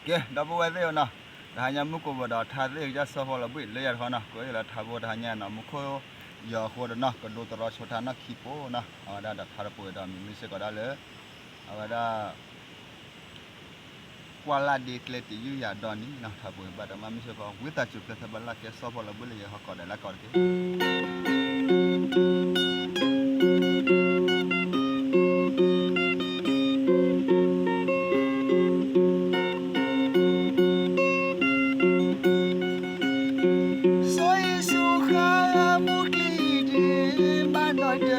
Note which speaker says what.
Speaker 1: Oke, dah buat itu na. Dah hanya muka bodoh, thasi je soal lebih lihat hana. Kau ialah thabo dah hanya na muka ya kau dah nak kedua terus kita nak kipo na. Ada tharapu dah misi kau dah le. Ada kuala di keleti you ya doni na thabo pada misi kau. Kita cukup sebab ke soal lebih lihat kau dah lah kau ke. Soy suha mukidi, bado de